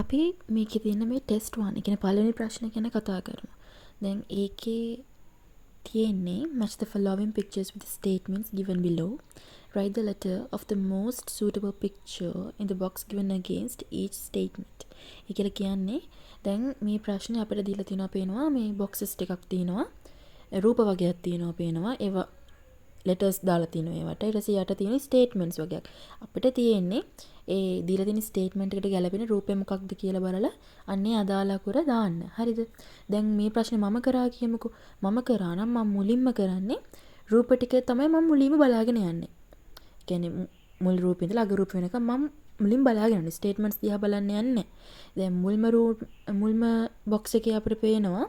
අපි මේකේ තියෙන මේ ටෙස්ට් 1 කියන පළවෙනි ප්‍රශ්නේ ගැන කතා කරමු. දැන් ඒකේ තියෙන්නේ match the following pictures with the statements given below. Write the letter of the most suitable picture in the box given against each statement. ඒ කියලා කියන්නේ දැන් මේ ප්‍රශ්නේ අපිට දීලා තියෙනවා පේනවා මේ boxes ටිකක් තියෙනවා. රූප වර්ගයක් තියෙනවා පේනවා. ඒවා letters දාලා තියෙනවා ඒවට. ඊට පස්සේ යට තියෙන statements වගේක්. අපිට තියෙන්නේ ඒ දීලා තියෙන statement එකට ගැලපෙන රූපය මොකක්ද කියලා බලලා අන්නේ අදාළ අකුර දාන්න. හරිද? දැන් මේ ප්‍රශ්නේ මම කරා කියමුකෝ. මම කරා නම් මම මුලින්ම කරන්නේ රූප ටික තමයි මම මුලින්ම බලාගෙන යන්නේ. කියන්නේ මුල් රූපේ ඉඳලා අග රූප වෙනකම් මම මුලින් බලාගෙන යන්නේ. statements දිහා බලන්න යන්නේ. දැන් මුල්ම box එකේ අපිට පේනවා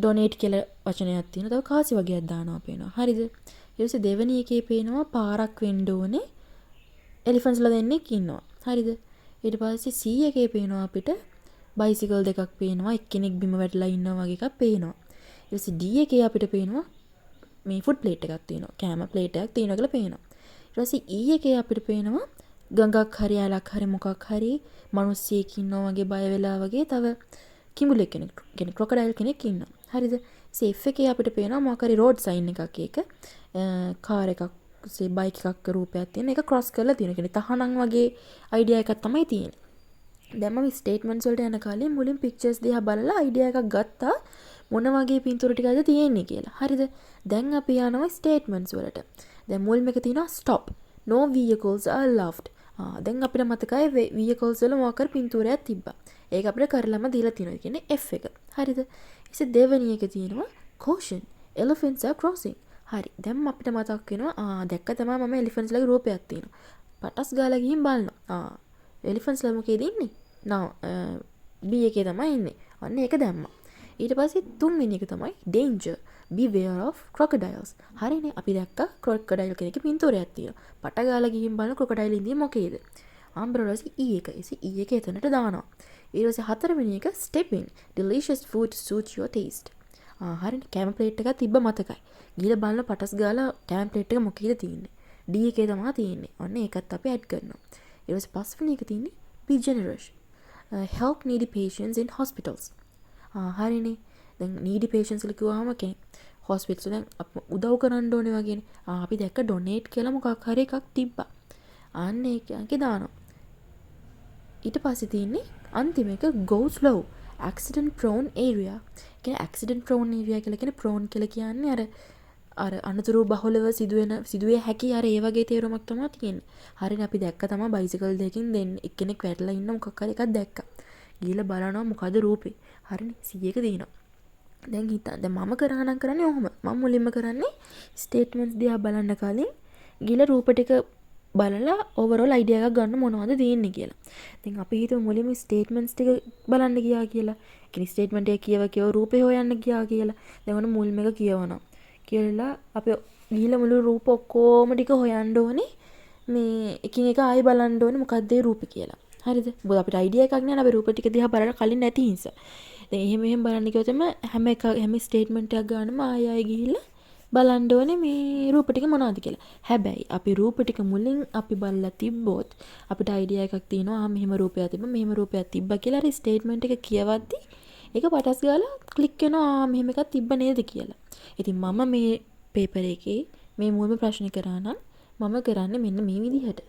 donate කියලා වචනයක් තියෙනවා. තව කාසි වගේක් දානවා පේනවා. හරිද? ඊට පස්සේ දෙවෙනි එකේ පේනවා පාරක් වෙන්න ඕනේ. එලිෆන්ට්ස්ලා දෙන්නෙක් ඉන්නවා. හරිද? ඊට පස්සේ C එකේ පේනවා අපිට බයිසිකල් දෙකක් පේනවා. එක්කෙනෙක් බිම වැටලා ඉන්නවා වගේ එකක් පේනවා. ඊට පස්සේ D එකේ අපිට පේනවා මේ ෆුඩ් ප්ලේට් එකක් තියෙනවා. කෑම ප්ලේට් එකක් තියෙනවා කියලා පේනවා. ඊට පස්සේ E එකේ අපිට පේනවා ගඟක් හරි ඇලක් හරි මොකක් හරි මිනිස්සෙක් ඉන්නවා වගේ බය වෙලා වගේ තව කිඹුලෙක් කෙනෙක් ක්‍රොකොඩයිල් කෙනෙක් ඉන්නවා. හරිද? F එකේ අපිට පේනවා මොකක් හරි රෝඩ් සයින් එකක් ඒක. කාර් එකක් බයික් එකක් රූපයක් තියෙන එක ක්‍රොස් කරලා තියෙන කෙනෙක් තහනම් වගේ අයිඩියා එකක් තමයි තියෙන්නේ. දැන් මම ස්ටේට්මන්ට්ස් වලට යන කාලේ මුලින් පික්චර්ස් දිහා බලලා අයිඩියා එකක් ගත්තා මොන වගේ පින්තූර ටිකක්ද තියෙන්නේ කියලා. හරිද? දැන් අපි යනවා ස්ටේට්මන්ට්ස් වලට. දැන් මුල්ම එක තියෙනවා stop. No vehicles are allowed. දැන් අපිට මතකයි vehicles වල මොකක් හරි පින්තූරයක් තිබ්බා. ඒක අපිට කරලම දීලා තියෙනවා. කියන්නේ F එක. හරිද? ඊට දෙවෙනි එක තියෙනවා caution. Elephants are crossing. හරි. දැන් අපිට මතක් වෙනවා දැක්ක තමයි මම එලිෆන්ට්ස් ලගේ රූපයක් තියෙනවා. පටස් ගාලා ගිහින් බලනවා. එලිෆන්ට්ස් ලා මොකේද ඉන්නේ? B එකේ තමයි ඉන්නේ. අන්න ඒක දැම්මා. ඊට පස්සේ තුන්වෙනි එක තමයි danger. Beware of crocodiles. හරිනේ. අපි දැක්කා crocodile කෙනෙක්ගේ පින්තූරයක් තියෙනවා. පට ගාලා ගිහින් බලන crocodile ඉන්නේ මොකේද? ආම්බ්‍රෝලස් E එක. E එක එතනට දානවා. ඊට පස්සේ හතරවෙනි එක step in. Delicious food suits your taste. හරිනේ. කැම ප්ලේට් එකක් තිබ්බ මතකයි. ගිහලා බලන පටස් ගාලා කැම ප්ලේට් එක මොකේද තියෙන්නේ? D එකේ තමයි තියෙන්නේ. අන්න ඒකත් අපි ඇඩ් කරනවා. ඊට පස්සේ පස්වෙනි එක තියෙන්නේ be generous. Help needy patients in hospitals. හරිනේ. දැන් needy patients කියලා කිව්වහම කෙනෙක් hospitals වලින් උදව් කරන්න ඕනේ වගේනේ. අපි දැක්ක donate කියලා මොකක් හරි එකක් තිබ්බා. අන්න ඒකේ දානවා. ඊට පස්සේ තියෙන්නේ අන්තිම එක go slow. Accident prone area. කියන්නේ accident prone area කියලා කියන්නේ prone කියලා කියන්නේ අර අනතුරු බහුලව සිදුවේ හැකි අර ඒ වගේ තේරුමක් තමයි තියෙන්නේ. හරිනේ අපි දැක්ක තමයි බයිසිකල් දෙකකින් එක්කෙනෙක් වැටලා ඉන්න මොකක් හරි එකක් දැක්කා. ගිහලා බලනවා මොකද රූපේ. හරිනේ 100ක දිනනවා. දැන් හිතන්න දැන් මම කරානම් කරන්නේ ඔහොම. මම මුලින්ම කරන්නේ ස්ටේට්මන්ට්ස් දිහා බලන්න කලින් ගිහලා රූප ටික බලලා ඕවරෝල් අයිඩියා එකක් ගන්න මොනවද තියෙන්නේ කියලා. ඉතින් අපි හිතුව මුලින්ම ස්ටේට්මන්ට්ස් ටික බලන්න ගියා කියලා. කියන්නේ ස්ටේට්මන්ට් එක කියව රූපේ හොයන්න ගියා කියලා. දැන් ඔන්න මුල්ම එක කියවනවා. කියලා අපි ගිහලා මුළු රූප ඔක්කොම ටික හොයන්න ඕනේ. මේ එකින් එක ආයෙ බලන්න ඕනේ මොකක්ද ඒ රූපේ කියලා. හරිද? මොකද අපිට අයිඩියා එකක් නෑ අපි රූප ටික දිහා බලලා කලින් නැති නිසා. දැන් එහෙම බලන්න කිව්වොත් හැම ස්ටේට්මන්ට් එකක් ගන්නම ආයෙ ගිහිල්ලා බලන්න ඕනේ මේ රූප ටික මොනවද කියලා. හැබැයි අපි රූප ටික මුලින් අපි බලලා තිබ්බොත් අපිට අයිඩියා එකක් තියෙනවා මෙහෙම රූපයක් තිබ්බා මෙහෙම රූපයක් තිබ්බා කියලා හරි ස්ටේට්මන්ට් එක කියවද්දි ඒක පටස් ගාලා ක්ලික් වෙනවා මෙහෙම එකක් තිබ්බ නේද කියලා. ඉතින් මම මේ පේපර් එකේ මේ මුල්ම ප්‍රශ්නේ කරා නම් මම කරන්නේ මෙන්න මේ විදිහට.